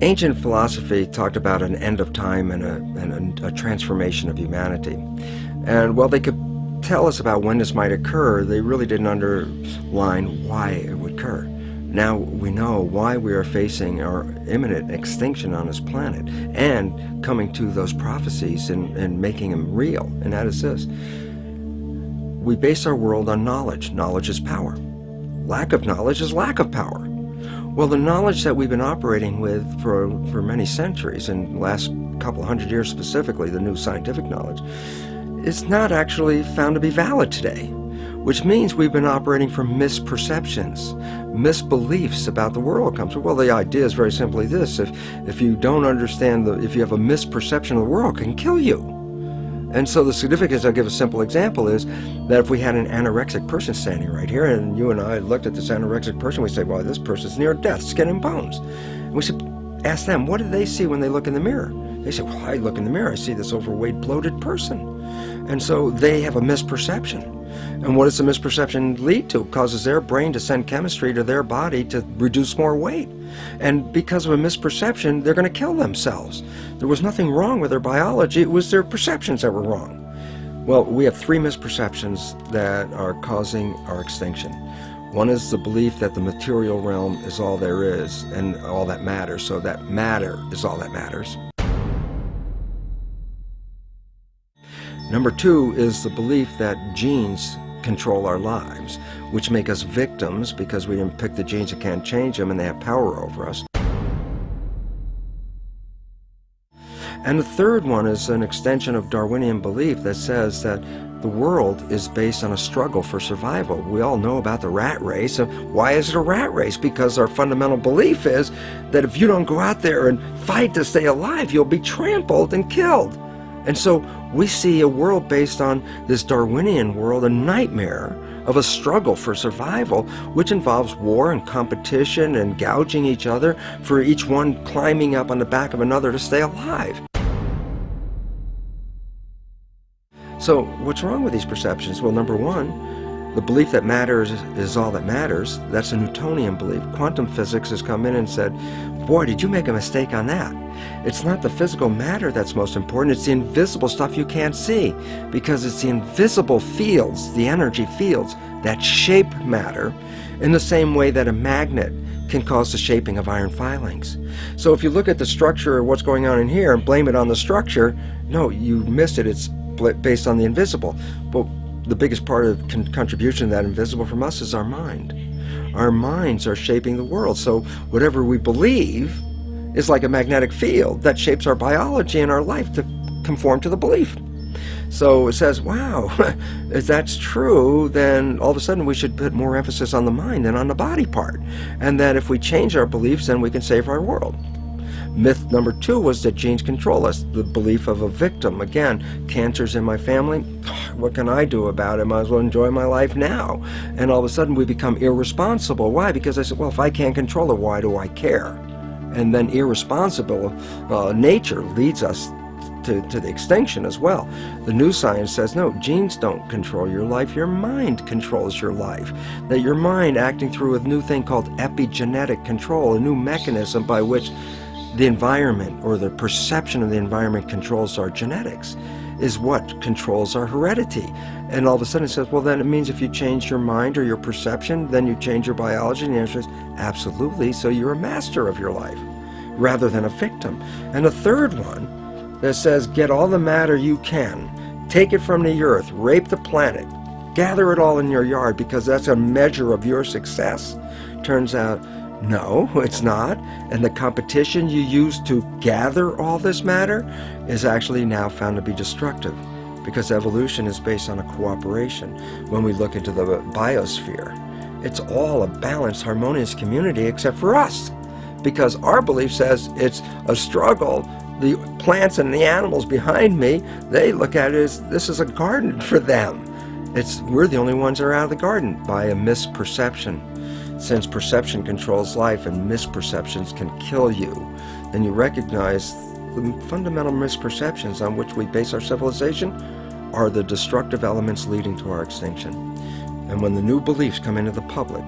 Ancient philosophy talked about an end of time and a transformation of humanity. And while they could tell us about when this might occur, they really didn't underline why it would occur. Now we know why we are facing our imminent extinction on this planet and coming to those prophecies and making them real. And that is this. We base our world on knowledge. Knowledge is power. Lack of knowledge is lack of power. Well, the knowledge that we've been operating with for many centuries, and the last couple hundred years specifically, the new scientific knowledge, is not actually found to be valid today, which means we've been operating from misperceptions, misbeliefs about the world comes. Well, the idea is very simply this: if you don't understand, if you have a misperception of the world, it can kill you. And so the significance, I'll give a simple example, is that if we had an anorexic person standing right here, and you and I looked at this anorexic person, we say, well, this person's near death, skin and bones. And we should ask them, what do they see when they look in the mirror? They say, well, I look in the mirror, I see this overweight, bloated person. And so they have a misperception. And what does the misperception lead to? It causes their brain to send chemistry to their body to reduce more weight. And because of a misperception, they're going to kill themselves. There was nothing wrong with their biology, it was their perceptions that were wrong. Well, we have three misperceptions that are causing our extinction. One is the belief that the material realm is all there is and all that matters, so that matter is all that matters. Number two is the belief that genes control our lives, which make us victims because we didn't pick the genes and can't change them and they have power over us. And the third one is an extension of Darwinian belief that says that the world is based on a struggle for survival. We all know about the rat race. And why is it a rat race? Because our fundamental belief is that if you don't go out there and fight to stay alive, you'll be trampled and killed. And so we see a world based on this Darwinian world, a nightmare of a struggle for survival, which involves war and competition and gouging each other for each one climbing up on the back of another to stay alive. So what's wrong with these perceptions? Well, number one, the belief that matter is all that matters. That's a Newtonian belief. Quantum physics has come in and said, boy, did you make a mistake on that. It's not the physical matter that's most important, it's the invisible stuff you can't see, because it's the invisible fields, the energy fields, that shape matter in the same way that a magnet can cause the shaping of iron filings. So if you look at the structure of what's going on in here and blame it on the structure, no, you missed it. It's based on the invisible. But the biggest part of contribution to that invisible from us is our mind. Our minds are shaping the world. So whatever we believe is like a magnetic field that shapes our biology and our life to conform to the belief. So it says, wow, if that's true, then all of a sudden we should put more emphasis on the mind than on the body part. And that if we change our beliefs, then we can save our world. Myth number two was that genes control us, the belief of a victim. Again, cancer's in my family, what can I do about it? I might as well enjoy my life now. And all of a sudden we become irresponsible. Why? Because I said, well, if I can't control it, why do I care? And then irresponsible nature leads us to the extinction as well. The new science says, no, genes don't control your life, your mind controls your life. That your mind, acting through a new thing called epigenetic control, a new mechanism by which the environment or the perception of the environment controls our genetics, is what controls our heredity. And all of a sudden it says, well, then it means if you change your mind or your perception, then you change your biology. And the answer is absolutely. So you're a master of your life rather than a victim. And a third one that says, get all the matter you can, take it from the earth, rape the planet, gather it all in your yard because that's a measure of your success. Turns out, no, it's not. And the competition you use to gather all this matter is actually now found to be destructive, because evolution is based on a cooperation. When we look into the biosphere, it's all a balanced, harmonious community except for us, because our belief says it's a struggle. The plants and the animals behind me, they look at it as this is a garden for them. We're the only ones that are out of the garden by a misperception. Since perception controls life and misperceptions can kill you, then you recognize the fundamental misperceptions on which we base our civilization are the destructive elements leading to our extinction. And when the new beliefs come into the public,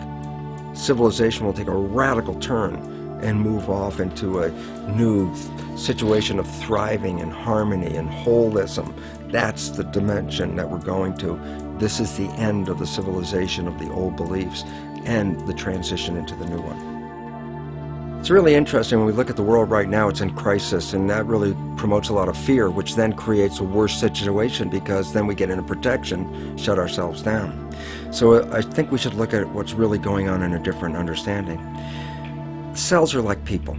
civilization will take a radical turn and move off into a new situation of thriving and harmony and holism. That's the dimension that we're going to. This is the end of the civilization of the old beliefs and the transition into the new one. It's really interesting when we look at the world right now. It's in crisis, and that really promotes a lot of fear, which then creates a worse situation, because then we get into protection, shut ourselves down. So I think we should look at what's really going on in a different understanding. Cells are like people,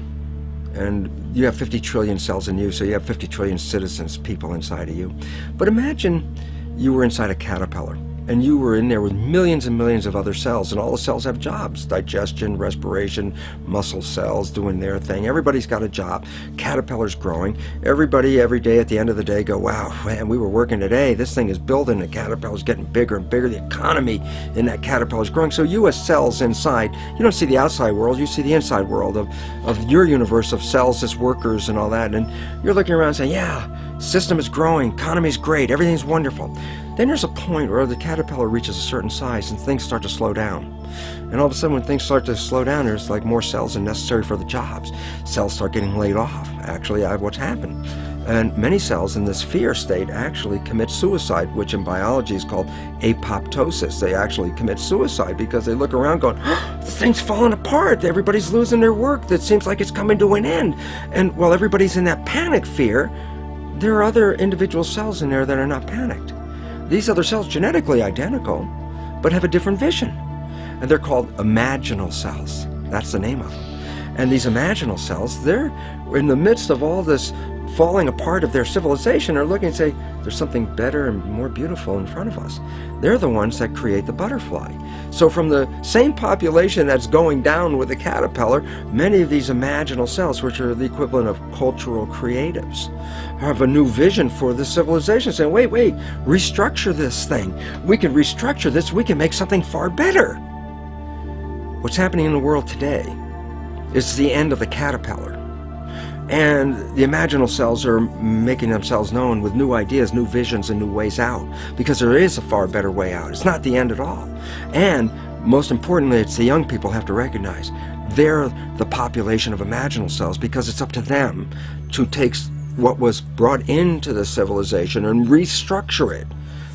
and you have 50 trillion cells in you, so you have 50 trillion citizens, people inside of you. But imagine you were inside a caterpillar, and you were in there with millions and millions of other cells, and all the cells have jobs: digestion, respiration, muscle cells doing their thing. Everybody's got a job. Caterpillar's growing. Everybody every day at the end of the day go, wow, man, we were working today. This thing is building. The caterpillar's getting bigger and bigger. The economy in that caterpillar's growing. So you as cells inside, you don't see the outside world, you see the inside world of your universe of cells as workers and all that. And you're looking around saying, yeah, system is growing, economy's great, everything's wonderful. Then there's a point where the caterpillar reaches a certain size and things start to slow down. And all of a sudden when things start to slow down, there's like more cells than necessary for the jobs. Cells start getting laid off. Actually, what's happened. And many cells in this fear state actually commit suicide, which in biology is called apoptosis. They actually commit suicide because they look around going, oh, this thing's falling apart. Everybody's losing their work. It seems like it's coming to an end. And while everybody's in that panic fear, there are other individual cells in there that are not panicked. These other cells, genetically identical, but have a different vision. And they're called imaginal cells. That's the name of them. And these imaginal cells, they're in the midst of all this falling apart of their civilization, are looking and say, there's something better and more beautiful in front of us. They're the ones that create the butterfly. So from the same population that's going down with the caterpillar, many of these imaginal cells, which are the equivalent of cultural creatives, have a new vision for the civilization, saying, wait, restructure this thing. We can restructure this. We can make something far better. What's happening in the world today is the end of the caterpillar. And the imaginal cells are making themselves known with new ideas, new visions, and new ways out, because there is a far better way out. It's not the end at all. And most importantly, it's the young people have to recognize they're the population of imaginal cells, because it's up to them to take what was brought into the civilization and restructure it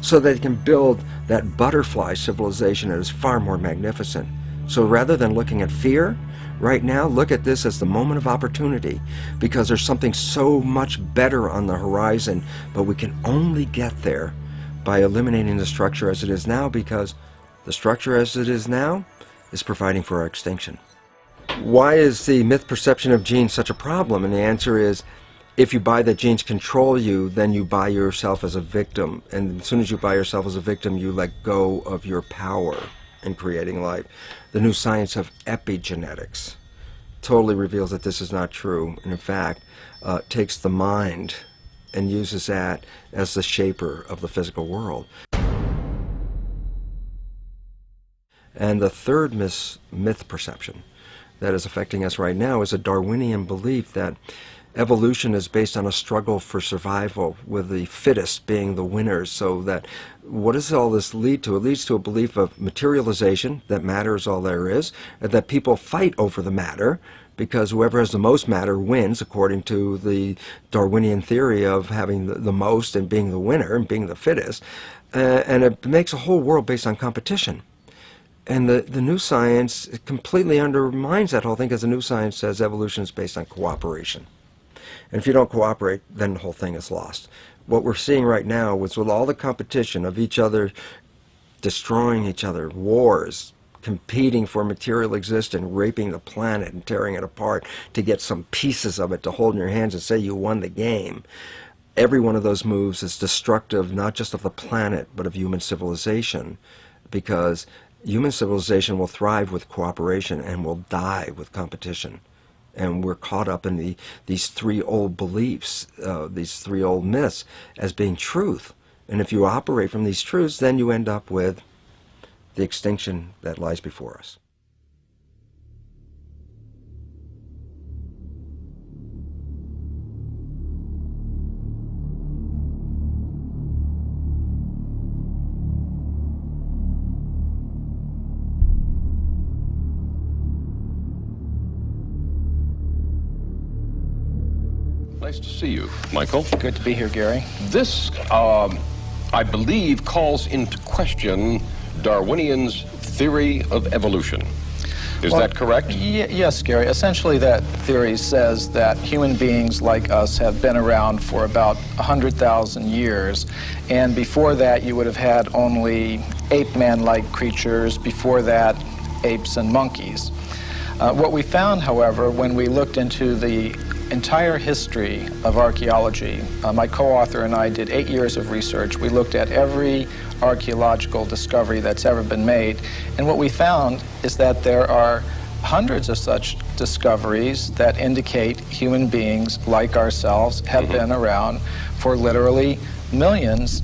so they can build that butterfly civilization that is far more magnificent. So rather than looking at fear, right now, look at this as the moment of opportunity, because there's something so much better on the horizon, but we can only get there by eliminating the structure as it is now, because the structure as it is now is providing for our extinction. Why is the myth perception of genes such a problem? And the answer is, if you buy that genes control you, then you buy yourself as a victim. And as soon as you buy yourself as a victim, you let go of your power in creating life. The new science of epigenetics totally reveals that this is not true, and in fact takes the mind and uses that as the shaper of the physical world. And the third myth perception that is affecting us right now is a Darwinian belief that evolution is based on a struggle for survival, with the fittest being the winners. So that, what does all this lead to? It leads to a belief of materialization, that matter is all there is, and that people fight over the matter, because whoever has the most matter wins, according to the Darwinian theory of having the most and being the winner and being the fittest. And it makes a whole world based on competition. And the new science completely undermines that whole thing, because the new science says evolution is based on cooperation. And if you don't cooperate, then the whole thing is lost. What we're seeing right now is, with all the competition of each other destroying each other, wars, competing for material existence, raping the planet and tearing it apart to get some pieces of it to hold in your hands and say you won the game. Every one of those moves is destructive, not just of the planet, but of human civilization, because human civilization will thrive with cooperation and will die with competition. And we're caught up in these three old beliefs, these three old myths, as being truth. And if you operate from these truths, then you end up with the extinction that lies before us. Nice to see you, Michael. Good to be here, Gary. This, I believe, calls into question Darwinian's theory of evolution. Is that correct? Yes, Gary. Essentially, that theory says that human beings like us have been around for about 100,000 years. And before that, you would have had only ape-man-like creatures. Before that, apes and monkeys. What we found, however, when we looked into the entire history of archaeology, my co-author and I did 8 years of research. We looked at every archaeological discovery that's ever been made, and what we found is that there are hundreds of such discoveries that indicate human beings like ourselves have been around for literally millions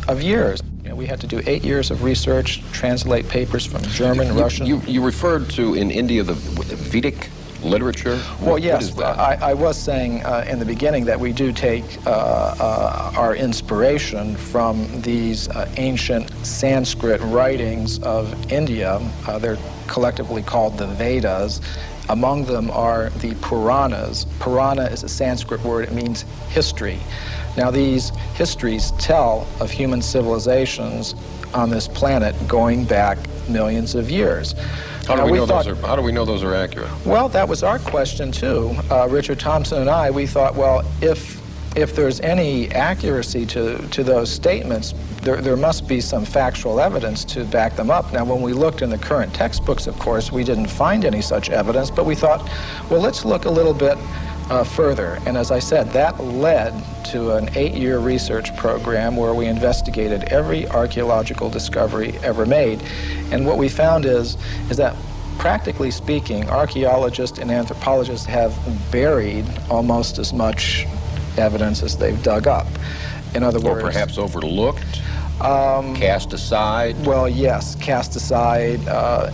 of years. You know, we had to do 8 years of research, translate papers from German, Russian. You referred to in India the Vedic literature? Well, yes, what is that? I was saying in the beginning that we do take our inspiration from these ancient Sanskrit writings of India. They're collectively called the Vedas. Among them are the Puranas. Purana is a Sanskrit word. It means history. Now, these histories tell of human civilizations on this planet going back millions of years. How do we know those are accurate? Well, that was our question too. Richard Thompson and I, we thought, well, if there's any accuracy to those statements, there must be some factual evidence to back them up. Now, when we looked in the current textbooks, of course, we didn't find any such evidence, but we thought, well, let's look a little bit further. And as I said, that led to an 8-year research program where we investigated every archaeological discovery ever made. And what we found is that, practically speaking, archaeologists and anthropologists have buried almost as much evidence as they've dug up. In other words... Or perhaps overlooked, cast aside? Well, yes, cast aside.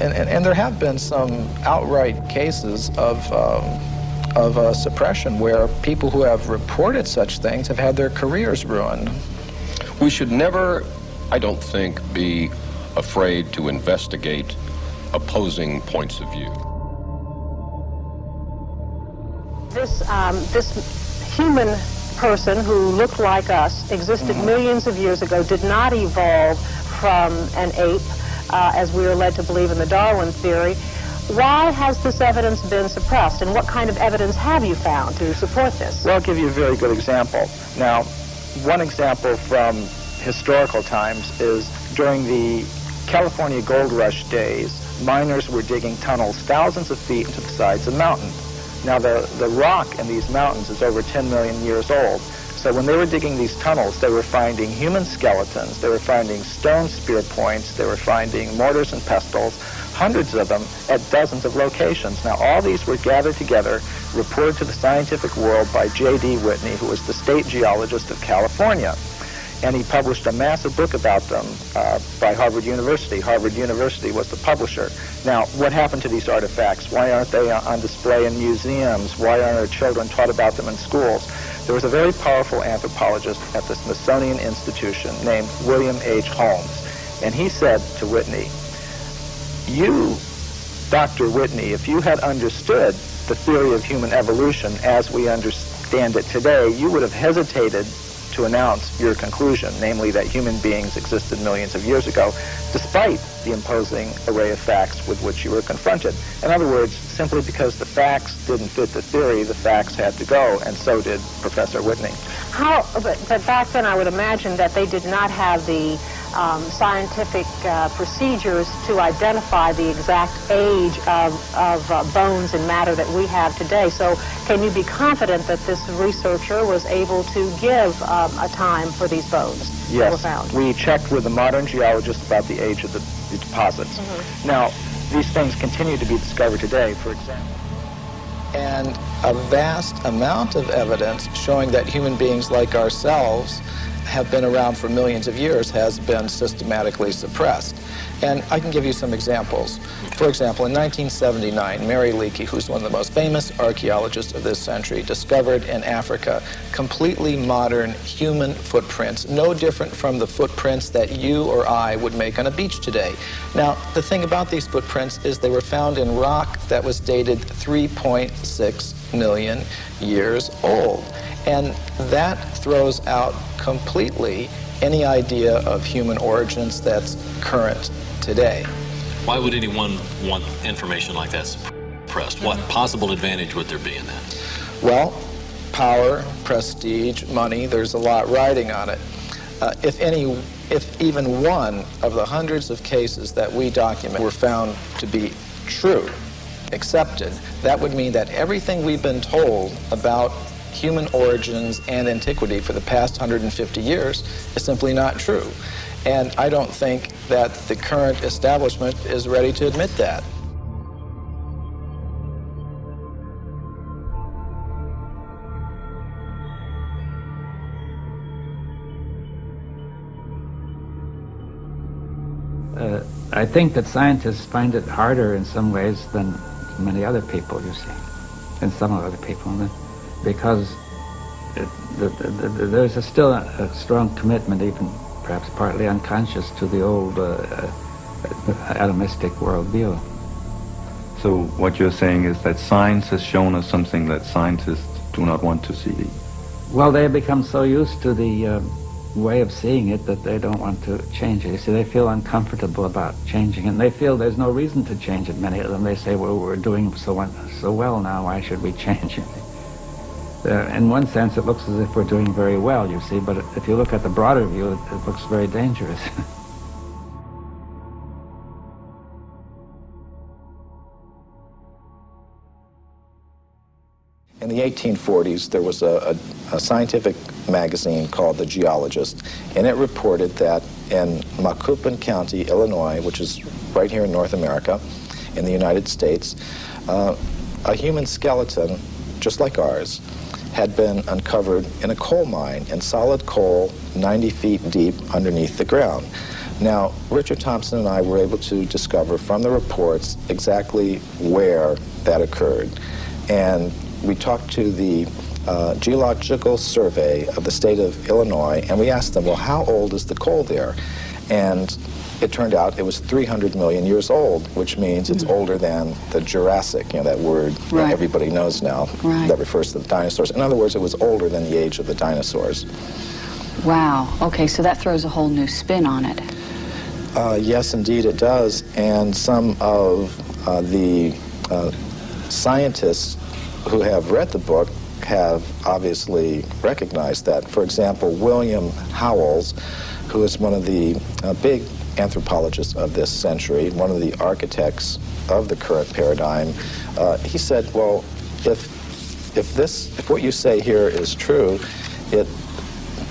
And there have been some outright cases of suppression where people who have reported such things have had their careers ruined. We should never, I don't think, be afraid to investigate opposing points of view. This human person who looked like us, existed millions of years ago, did not evolve from an ape, as we are led to believe in the Darwin theory. Why has this evidence been suppressed, and what kind of evidence have you found to support this? Well, I'll give you a very good example. Now, one example from historical times is during the California gold rush days, miners were digging tunnels thousands of feet into the sides of mountains. Now, the rock in these mountains is over 10 million years old. So when they were digging these tunnels, they were finding human skeletons, they were finding stone spear points, they were finding mortars and pestles, hundreds of them at dozens of locations. Now, all these were gathered together, reported to the scientific world by J.D. Whitney, who was the state geologist of California. And he published a massive book about them by Harvard University. Harvard University was the publisher. Now, what happened to these artifacts? Why aren't they on display in museums? Why aren't our children taught about them in schools? There was a very powerful anthropologist at the Smithsonian Institution named William H. Holmes. And he said to Whitney, you, Dr. Whitney, if you had understood the theory of human evolution as we understand it today, you would have hesitated to announce your conclusion, namely that human beings existed millions of years ago, despite the imposing array of facts with which you were confronted. In other words, simply because the facts didn't fit the theory, the facts had to go, and so did Professor Whitney. But back then I would imagine that they did not have the scientific procedures to identify the exact age of bones and matter that we have today. So can you be confident that this researcher was able to give a time for these bones that were found? Yes, we checked with the modern geologists about the age of the deposits. Now, these things continue to be discovered today, for example. And a vast amount of evidence showing that human beings like ourselves have been around for millions of years has been systematically suppressed. And I can give you some examples. For example, in 1979, Mary Leakey, who's one of the most famous archaeologists of this century, discovered in Africa completely modern human footprints, no different from the footprints that you or I would make on a beach today. Now, the thing about these footprints is they were found in rock that was dated 3.6 million years old. And that throws out completely any idea of human origins that's current today. Why would anyone want information like that suppressed? What possible advantage would there be in that? Well, power, prestige, money, there's a lot riding on it. If even one of the hundreds of cases that we document were found to be true, accepted, that would mean that everything we've been told about human origins and antiquity for the past 150 years is simply not true. And I don't think that the current establishment is ready to admit that. I think that scientists find it harder in some ways than many other people, you see, and some other people, because there's still a strong commitment, even perhaps partly unconscious, to the old atomistic worldview. So what you're saying is that science has shown us something that scientists do not want to see? Well, they have become so used to the way of seeing it that they don't want to change it. You see, they feel uncomfortable about changing it, and they feel there's no reason to change it. Many of them, they say, well, we're doing so well now, why should we change it? In one sense, it looks as if we're doing very well, you see, but if you look at the broader view, it looks very dangerous. In the 1840s, there was a scientific magazine called The Geologist, and it reported that in Macoupin County, Illinois, which is right here in North America, in the United States, a human skeleton, just like ours, had been uncovered in a coal mine, in solid coal, 90 feet deep underneath the ground. Now, Richard Thompson and I were able to discover from the reports exactly where that occurred. And we talked to the Geological Survey of the state of Illinois, and we asked them, well, how old is the coal there? And it turned out it was 300 million years old, which means it's older than the Jurassic, you know, that word that everybody knows now, that refers to the dinosaurs. In other words, it was older than the age of the dinosaurs. Wow. Okay, so that throws a whole new spin on it. Yes, indeed it does. And some of the scientists who have read the book have obviously recognized that. For example, William Howells, who is one of the big anthropologists of this century, one of the architects of the current paradigm, he said, well, if what you say here is true, it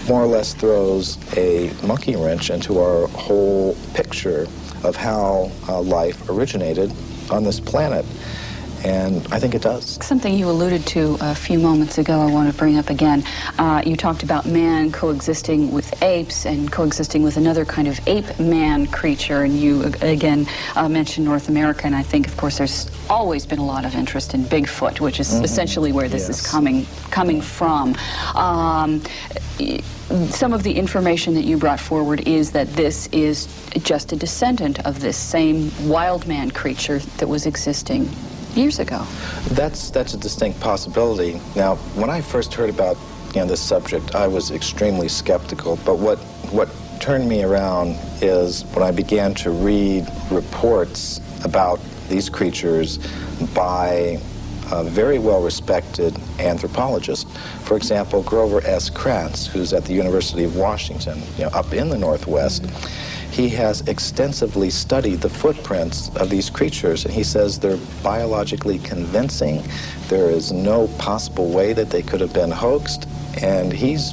more or less throws a monkey wrench into our whole picture of how life originated on this planet. And I think it does. Something you alluded to a few moments ago I want to bring up again. You talked about man coexisting with apes and coexisting with another kind of ape-man creature, and you again mentioned North America, and I think, of course, there's always been a lot of interest in Bigfoot, which is essentially where this is coming from. Some of the information that you brought forward is that this is just a descendant of this same wild man creature that was existing years ago. That's a distinct possibility. Now, when I first heard about this subject, I was extremely skeptical, but what turned me around is when I began to read reports about these creatures by very well-respected anthropologists. For example, Grover S. Krantz, who's at the University of Washington, up in the Northwest. He has extensively studied the footprints of these creatures, and he says they're biologically convincing. There is no possible way that they could have been hoaxed, and he's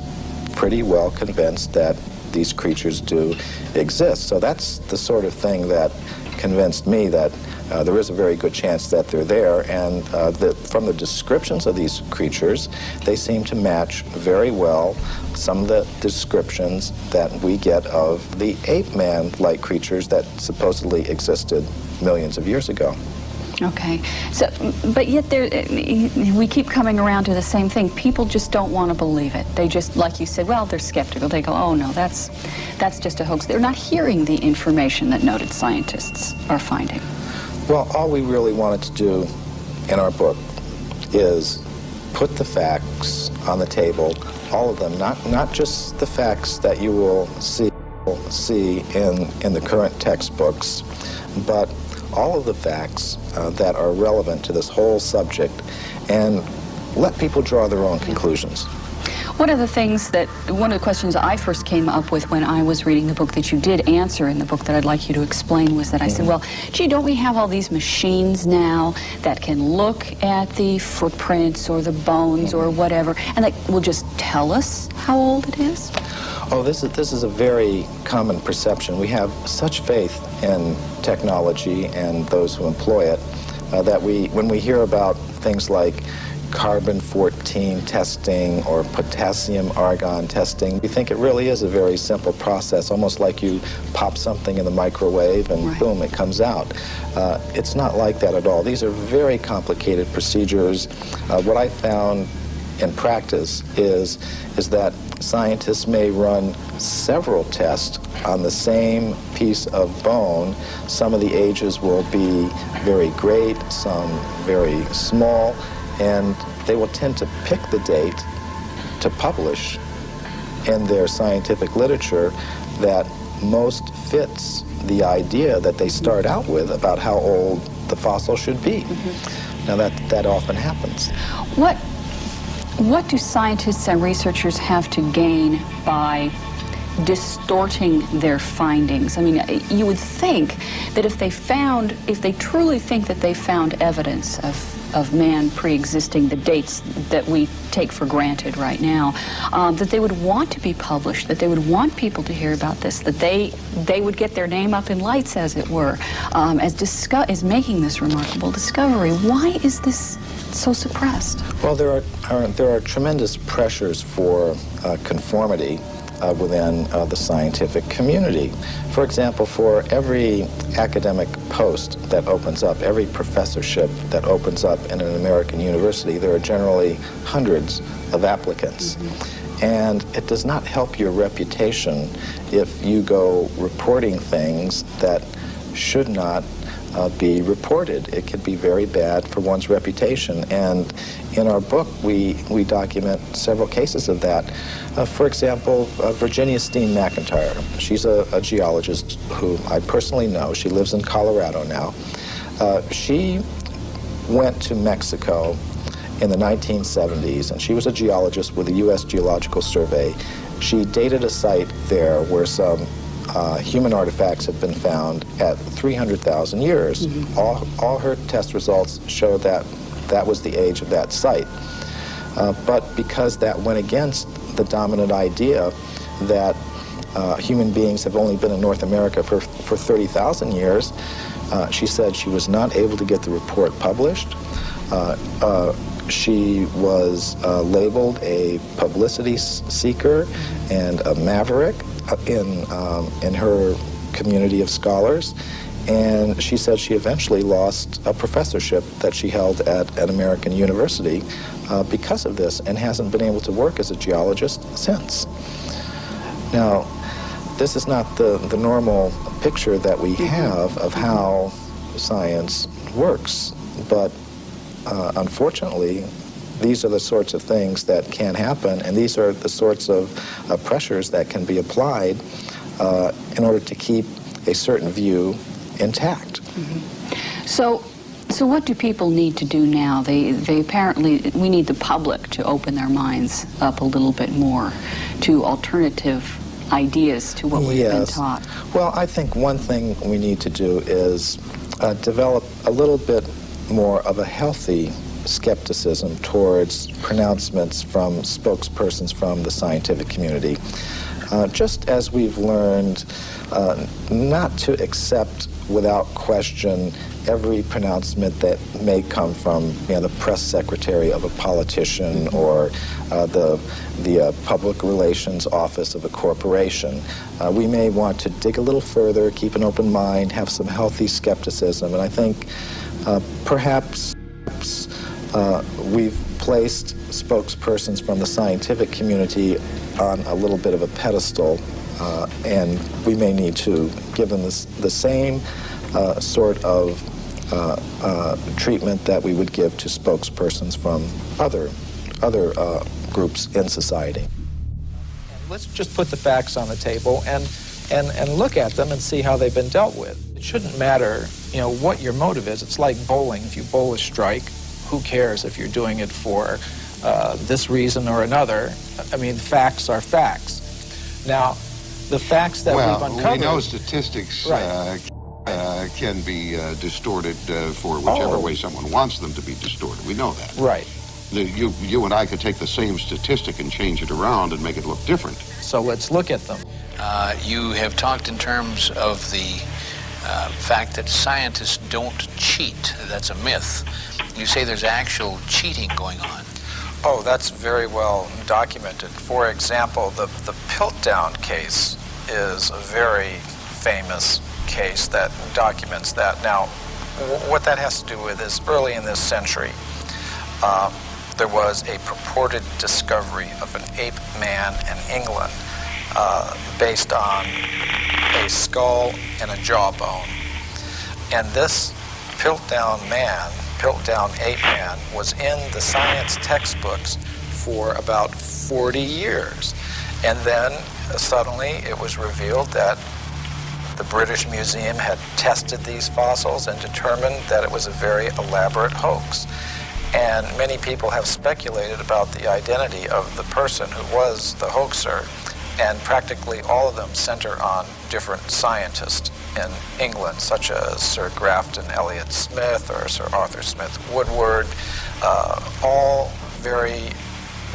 pretty well convinced that these creatures do exist. So that's the sort of thing that convinced me that there is a very good chance that they're there, and from the descriptions of these creatures, they seem to match very well some of the descriptions that we get of the ape-man-like creatures that supposedly existed millions of years ago. Okay, so, but yet we keep coming around to the same thing. People just don't want to believe it. They just, like you said, well, they're skeptical. They go, oh no, that's just a hoax. They're not hearing the information that noted scientists are finding. Well, all we really wanted to do in our book is put the facts on the table, all of them, not just the facts that you will see in the current textbooks, but all of the facts that are relevant to this whole subject, and let people draw their own conclusions. One of the questions I first came up with when I was reading the book that you did answer in the book that I'd like you to explain was that I said, well, gee, don't we have all these machines now that can look at the footprints or the bones or whatever, and that will just tell us how old it is? Oh, this is a very common perception. We have such faith in technology and those who employ it that when we hear about things like carbon-14 testing or potassium-argon testing, we think it really is a very simple process, almost like you pop something in the microwave and boom, it comes out. It's not like that at all. These are very complicated procedures. What I found in practice is that scientists may run several tests on the same piece of bone. Some of the ages will be very great, some very small, and they will tend to pick the date to publish in their scientific literature that most fits the idea that they start out with about how old the fossil should be. Now that often happens. What do scientists and researchers have to gain by distorting their findings? I mean, you would think that if they truly think that they found evidence of man pre-existing the dates that we take for granted right now, that they would want to be published, that they would want people to hear about this, that they would get their name up in lights, as it were, as making this remarkable discovery. Why is this so suppressed? Well, there are tremendous pressures for conformity within the scientific community. For example, for every academic post that opens up, every professorship that opens up in an American university, there are generally hundreds of applicants. And it does not help your reputation if you go reporting things that should not be reported. It could be very bad for one's reputation. And in our book, we document several cases of that. For example, Virginia Steen McIntyre. She's a geologist who I personally know. She lives in Colorado now. She went to Mexico in the 1970s, and she was a geologist with the U.S. Geological Survey. She dated a site there where some human artifacts have been found at 300,000 years. All her test results show that that was the age of that site. But because that went against the dominant idea that human beings have only been in North America for 30,000 years, she said she was not able to get the report published. She was labeled a publicity seeker and a maverick in her community of scholars, and she said she eventually lost a professorship that she held at an American university because of this, and hasn't been able to work as a geologist since. Now, this is not the normal picture that we have of how science works, but unfortunately, these are the sorts of things that can happen, and these are the sorts of pressures that can be applied in order to keep a certain view intact. So what do people need to do now? They apparently, we need the public to open their minds up a little bit more to alternative ideas to what we've been taught. Well, I think one thing we need to do is develop a little bit more of a healthy skepticism towards pronouncements from spokespersons from the scientific community. just as we've learned not to accept without question every pronouncement that may come from the press secretary of a politician or the public relations office of a corporation. We may want to dig a little further, keep an open mind, have some healthy skepticism, and I think perhaps we've placed spokespersons from the scientific community on a little bit of a pedestal, and we may need to give them the same sort of treatment that we would give to spokespersons from other groups in society. Let's just put the facts on the table and look at them and see how they've been dealt with. It shouldn't matter, what your motive is. It's like bowling. If you bowl a strike, who cares if you're doing it for this reason or another? I mean, facts are facts. Now, the facts that we've uncovered... we know statistics can be distorted for whichever way someone wants them to be distorted. We know that. Right. You and I could take the same statistic and change it around and make it look different. So let's look at them. You have talked in terms of the fact that scientists don't cheat. That's a myth. You say there's actual cheating going on. Oh, that's very well documented. For example, the Piltdown case is a very famous case that documents that. Now, what that has to do with is early in this century, there was a purported discovery of an ape man in England based on a skull and a jawbone. And this Piltdown ape man, was in the science textbooks for about 40 years. And then suddenly it was revealed that the British Museum had tested these fossils and determined that it was a very elaborate hoax. And many people have speculated about the identity of the person who was the hoaxer, and practically all of them center on different scientists in England, such as Sir Grafton Elliott Smith or Sir Arthur Smith Woodward, all very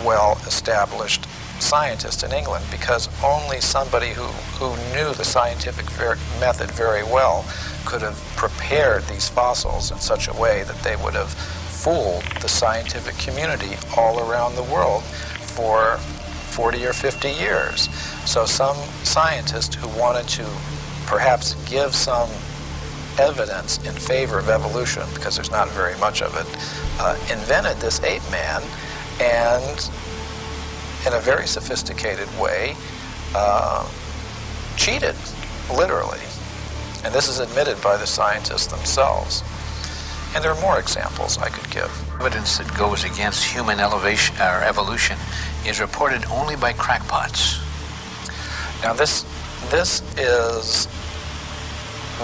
well-established scientists in England, because only somebody who knew the scientific method very well could have prepared these fossils in such a way that they would have fooled the scientific community all around the world for 40 or 50 years. So some scientist who wanted to perhaps give some evidence in favor of evolution, because there's not very much of it, invented this ape man, and in a very sophisticated way, cheated, literally. And this is admitted by the scientists themselves. And there are more examples I could give. Evidence that goes against human evolution is reported only by crackpots. Now this is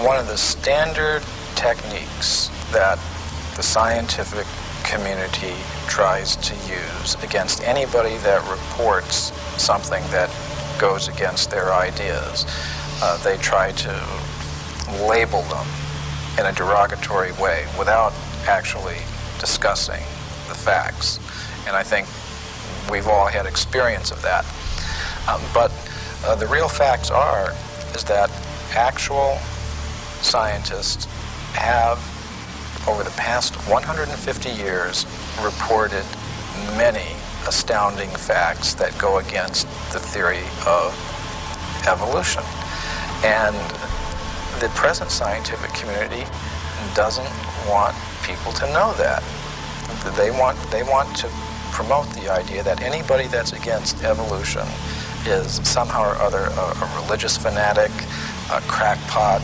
one of the standard techniques that the scientific community tries to use against anybody that reports something that goes against their ideas. They try to label them in a derogatory way without actually discussing the facts. And I think we've all had experience of that. But the real facts is that actual scientists have, over the past 150 years, reported many astounding facts that go against the theory of evolution. And the present scientific community doesn't want people to know that. They want to promote the idea that anybody that's against evolution is somehow or other a religious fanatic, a crackpot,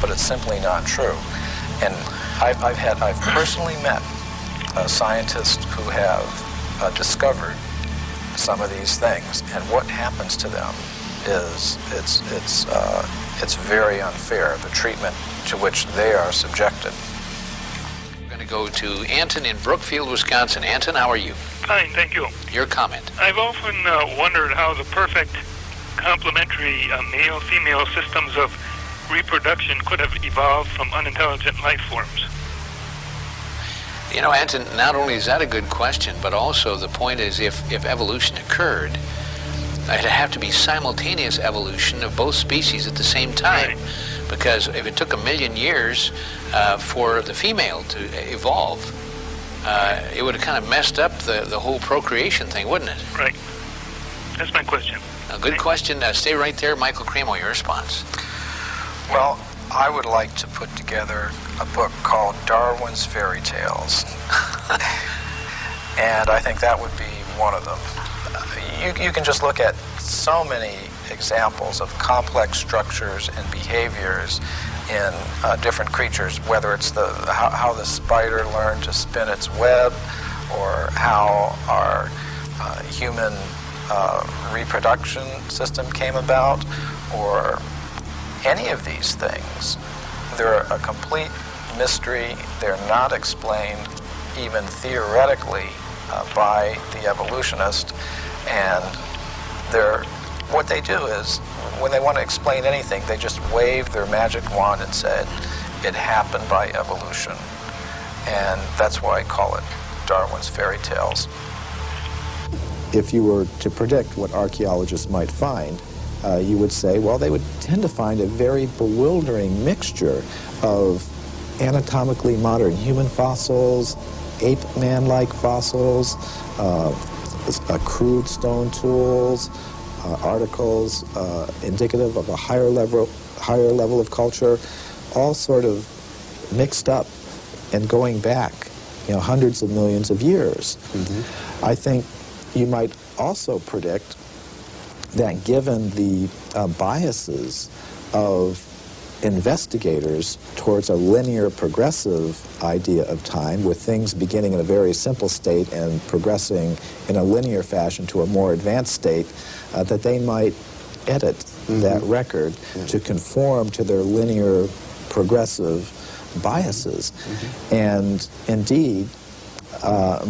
but it's simply not true. And I've personally met scientists who have discovered some of these things, and what happens to them is it's very unfair, the treatment to which they are subjected. We're going to go to Anton in Brookfield, Wisconsin. Anton, how are you? Fine, thank you. Your comment. I've often wondered how the perfect complementary male-female systems of reproduction could have evolved from unintelligent life forms. You know, Anton, not only is that a good question, but also the point is if evolution occurred, It'd have to be simultaneous evolution of both species at the same time. Because if it took 1 million years for the female to evolve, it would have kind of messed up the whole procreation thing, wouldn't it? Right. That's my question. A good question. Stay right there. Michael Cremo, your response. Well, I would like to put together a book called Darwin's Fairy Tales. And I think that would be one of them. You can just look at so many examples of complex structures and behaviors in different creatures, whether it's how the spider learned to spin its web, or how our human reproduction system came about, or any of these things. They're a complete mystery. They're not explained even theoretically by the evolutionist, and what they do is, when they want to explain anything, they just wave their magic wand and said, it happened by evolution. And that's why I call it Darwin's Fairy Tales. If you were to predict what archaeologists might find, you would say, well, they would tend to find a very bewildering mixture of anatomically modern human fossils, ape-man-like fossils, crude stone tools, articles indicative of a higher level of culture, all sort of mixed up and going back, hundreds of millions of years. Mm-hmm. I think you might also predict that given the biases of investigators towards a linear progressive idea of time, with things beginning in a very simple state and progressing in a linear fashion to a more advanced state, that they might edit that record to conform to their linear progressive biases. And indeed,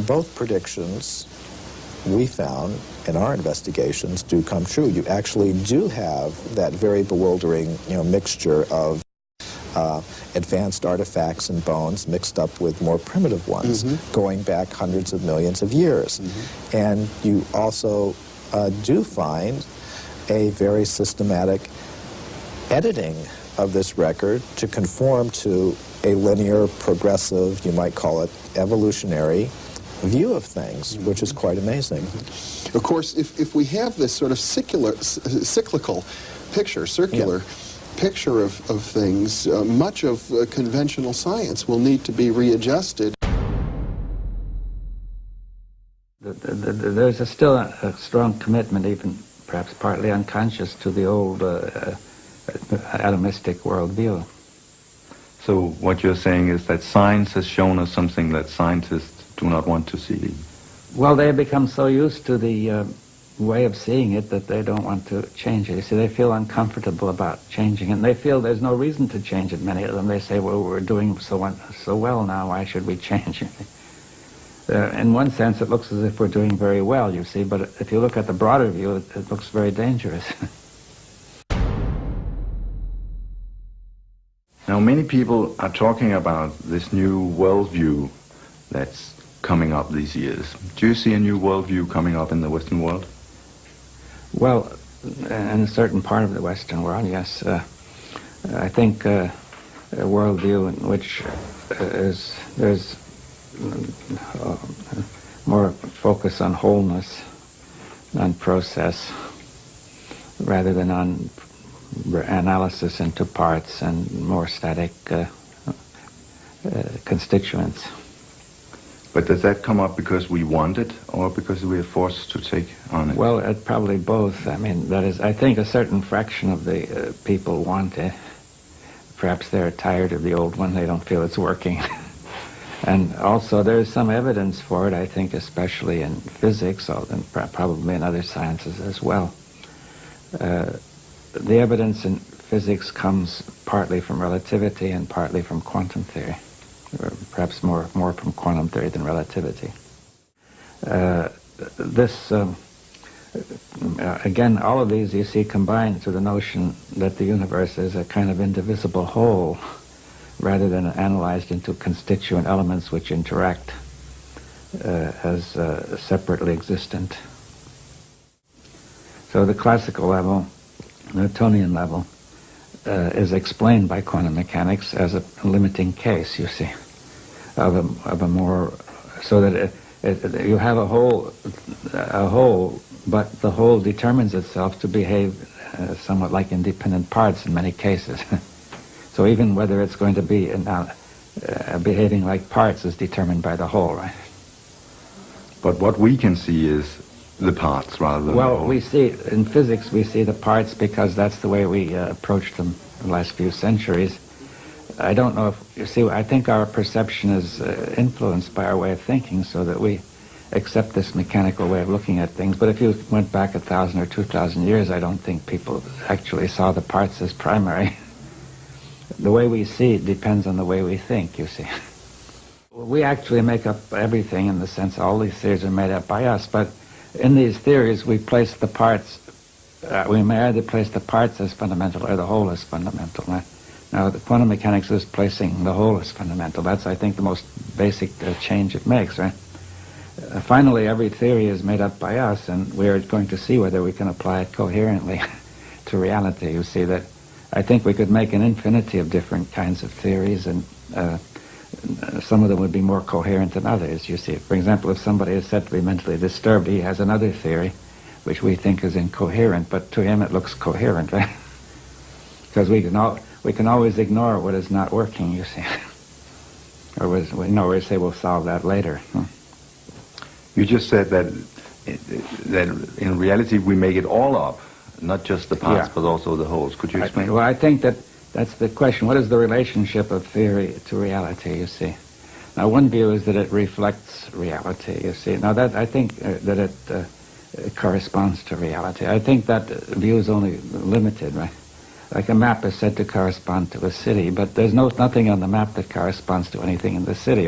both predictions we found in our investigations do come true. You actually do have that very bewildering, mixture of advanced artifacts and bones mixed up with more primitive ones, going back hundreds of millions of years. And you also do find a very systematic editing of this record to conform to a linear, progressive, you might call it evolutionary, view of things, which is quite amazing. Of course, if we have this sort of cyclical picture, circular picture of things, much of conventional science will need to be readjusted. There's still a strong commitment, even perhaps partly unconscious, to the old atomistic worldview. So what you're saying is that science has shown us something that scientists do not want to see. Well, they become so used to the way of seeing it that they don't want to change it. You see, they feel uncomfortable about changing it, and they feel there's no reason to change it. Many of them, they say, well, we're doing so well now, why should we change it? In one sense, it looks as if we're doing very well, you see, but if you look at the broader view, it looks very dangerous. Now, many people are talking about this new worldview that's coming up these years. Do you see a new worldview coming up in the Western world? Well, in a certain part of the Western world, yes. I think a worldview in which there's more focus on wholeness, on process, rather than on analysis into parts and more static constituents. But does that come up because we want it, or because we are forced to take on it? Well, probably both. I mean, that is, I think a certain fraction of the people want it. Perhaps they're tired of the old one, they don't feel it's working. And also there's some evidence for it, I think, especially in physics, and probably in other sciences as well. The evidence in physics comes partly from relativity and partly from quantum theory. Or perhaps more from quantum theory than relativity. Again, all of these you see combined to the notion that the universe is a kind of indivisible whole, rather than analyzed into constituent elements which interact as separately existent. So the classical level, Newtonian level, is explained by quantum mechanics as a limiting case, you see, of a more, so that you have a whole, but the whole determines itself to behave somewhat like independent parts in many cases. So even whether it's going to be behaving like parts is determined by the whole, right? But what we can see is the parts rather than the whole. Well, we see, in physics, we see the parts because that's the way we approached them the last few centuries. I don't know if, you see, I think our perception is influenced by our way of thinking so that we accept this mechanical way of looking at things. But if you went back 1,000 or 2,000 years, I don't think people actually saw the parts as primary. The way we see it depends on the way we think, you see. We actually make up everything in the sense all these theories are made up by us, but in these theories we place the parts, we may either place the parts as fundamental or the whole as fundamental. Right? Now, the quantum mechanics is placing the whole as fundamental. That's, I think, the most basic change it makes, right? Finally, every theory is made up by us, and we're going to see whether we can apply it coherently to reality. You see that I think we could make an infinity of different kinds of theories, and some of them would be more coherent than others, you see. For example, if somebody is said to be mentally disturbed, he has another theory which we think is incoherent, but to him it looks coherent, right? Because we can always ignore what is not working, you see. Or we say we'll solve that later. You just said that in reality we make it all up, not just the parts, but also the wholes. Could you explain? Well, I think that's the question. What is the relationship of theory to reality, you see? Now, one view is that it reflects reality, you see. Now, that I think that it corresponds to reality. I think that view is only limited, right? Like a map is said to correspond to a city, but there's nothing on the map that corresponds to anything in the city.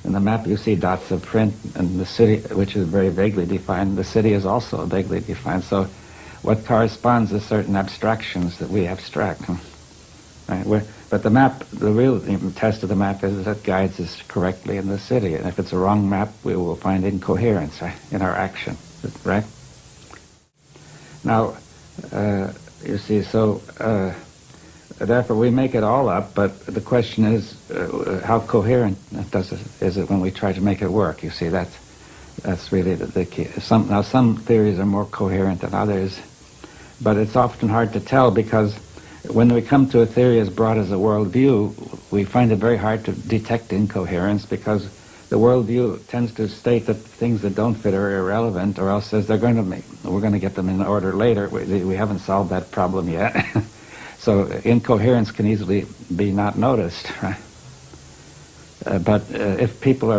In the map you see dots of print, and the city, which is very vaguely defined, the city is also vaguely defined. So what corresponds is certain abstractions that we abstract. Right? But the map, the real test of the map is that it guides us correctly in the city. And if it's a wrong map, we will find incoherence, right, in our action. Right? Now, you see, so therefore we make it all up, but the question is how coherent is it when we try to make it work? You see, that's really the key. Some theories are more coherent than others, but it's often hard to tell because when we come to a theory as broad as a worldview, we find it very hard to detect incoherence because the worldview tends to state that things that don't fit are irrelevant, or else says we're going to get them in order later. We haven't solved that problem yet. So incoherence can easily be not noticed, right? But if people are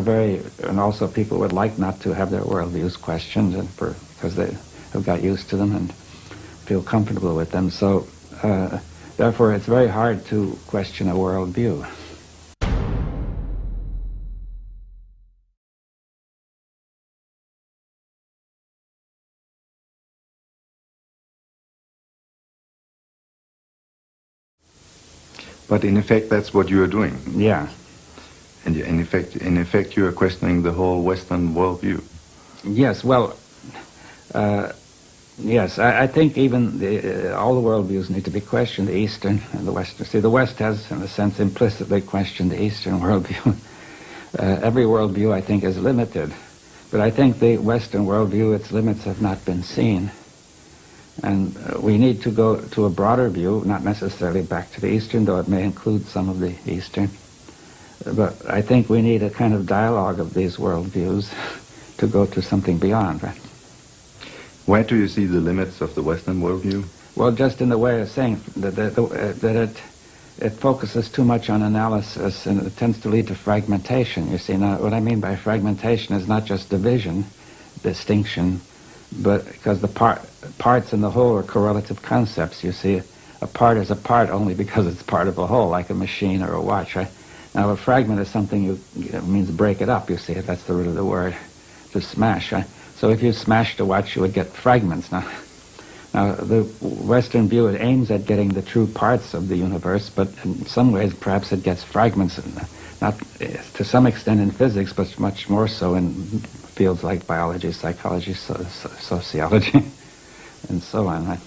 and also people would like not to have their worldviews questioned, because they have got used to them and feel comfortable with them. So therefore, it's very hard to question a worldview. But in effect, that's what you are doing. Yeah. And in effect, you are questioning the whole Western worldview. Yes. Well, yes. I think even all the worldviews need to be questioned, the Eastern and the Western. See, the West has, in a sense, implicitly questioned the Eastern worldview. Every worldview, I think, is limited. But I think the Western worldview, its limits have not been seen. And we need to go to a broader view, not necessarily back to the Eastern, though it may include some of the Eastern. But I think we need a kind of dialogue of these worldviews to go to something beyond, right? Where do you see the limits of the Western worldview? Well, just in the way of saying that it focuses too much on analysis, and it tends to lead to fragmentation, you see. Now, what I mean by fragmentation is not just division, distinction, but because the parts and the whole are correlative concepts, you see. A part is a part only because it's part of a whole, like a machine or a watch, right? Now, a fragment is something means break it up, you see. That's the root of the word, to smash, right? So if you smashed a watch, you would get fragments. Now, the Western view, it aims at getting the true parts of the universe, but in some ways, perhaps it gets fragments, not to some extent in physics, but much more so in fields like biology, psychology, sociology. and so on. Right?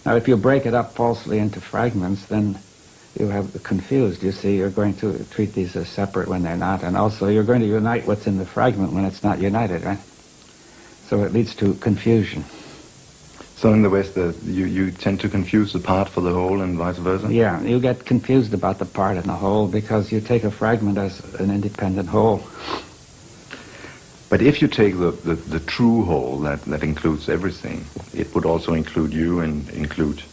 Now, if you break it up falsely into fragments, then you have confused. You see, you're going to treat these as separate when they're not, and also you're going to unite what's in the fragment when it's not united, right? So it leads to confusion. So in the West, you tend to confuse the part for the whole and vice versa? Yeah, you get confused about the part and the whole because you take a fragment as an independent whole. But if you take the true whole that includes everything, it would also include you and include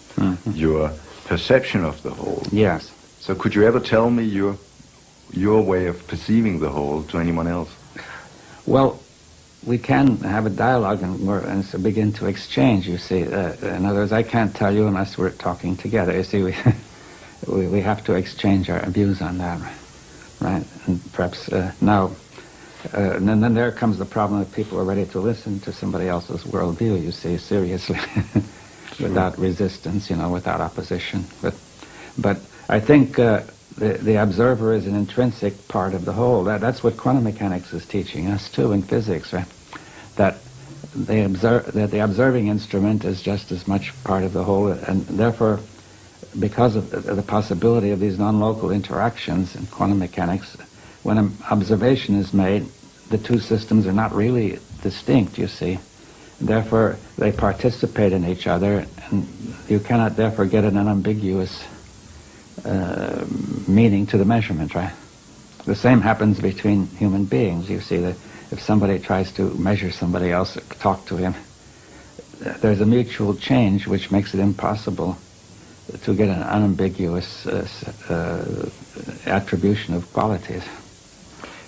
your perception of the whole. Yes. So could you ever tell me your way of perceiving the whole to anyone else? Well, we can have a dialogue and so begin to exchange, you see. In other words, I can't tell you unless we're talking together. You see, we have to exchange our views on that, right? And perhaps now, and then there comes the problem that people are ready to listen to somebody else's worldview, you see, seriously, without resistance, without opposition. But I think the observer is an intrinsic part of the whole. That's what quantum mechanics is teaching us too in physics, right? That the observing instrument is just as much part of the whole, and therefore, because of the possibility of these non-local interactions in quantum mechanics, when an observation is made, the two systems are not really distinct, you see. Therefore, they participate in each other, and you cannot therefore get an unambiguous meaning to the measurement, right? The same happens between human beings. You see that if somebody tries to measure somebody else, talk to him, there's a mutual change which makes it impossible to get an unambiguous attribution of qualities.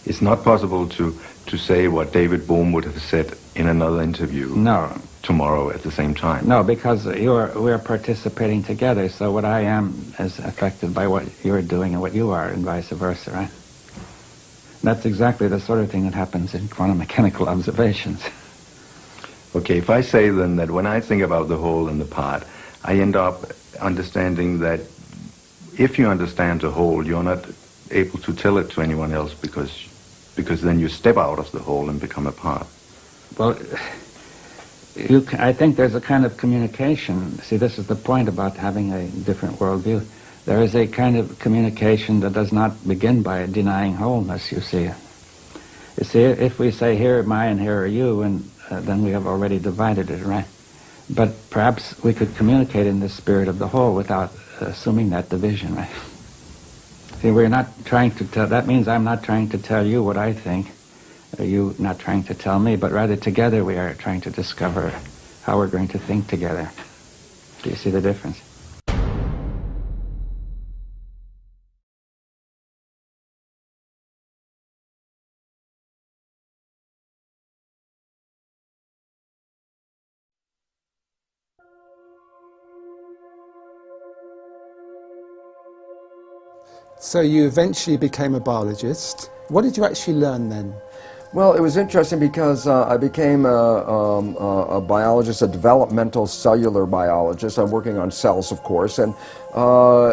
It's not possible to say what David Bohm would have said in another interview. No. Tomorrow at the same time. No, because we're participating together, so what I am is affected by what you're doing and what you are, and vice versa, right? That's exactly the sort of thing that happens in quantum mechanical observations. Okay, if I say then that when I think about the whole and the part, I end up understanding that if you understand the whole, you're not able to tell it to anyone else because then you step out of the whole and become a part. Well, I think there's a kind of communication. See, this is the point about having a different worldview. There is a kind of communication that does not begin by denying wholeness, you see. You see, if we say, here am I and here are you, and then we have already divided it, right? But perhaps we could communicate in the spirit of the whole without assuming that division, right? See, we're not trying to tell, that means I'm not trying to tell you what I think, you not trying to tell me, but rather together we are trying to discover how we're going to think together. Do you see the difference? So you eventually became a biologist. What did you actually learn then? Well, it was interesting because I became a biologist, a developmental cellular biologist. I'm working on cells, of course, and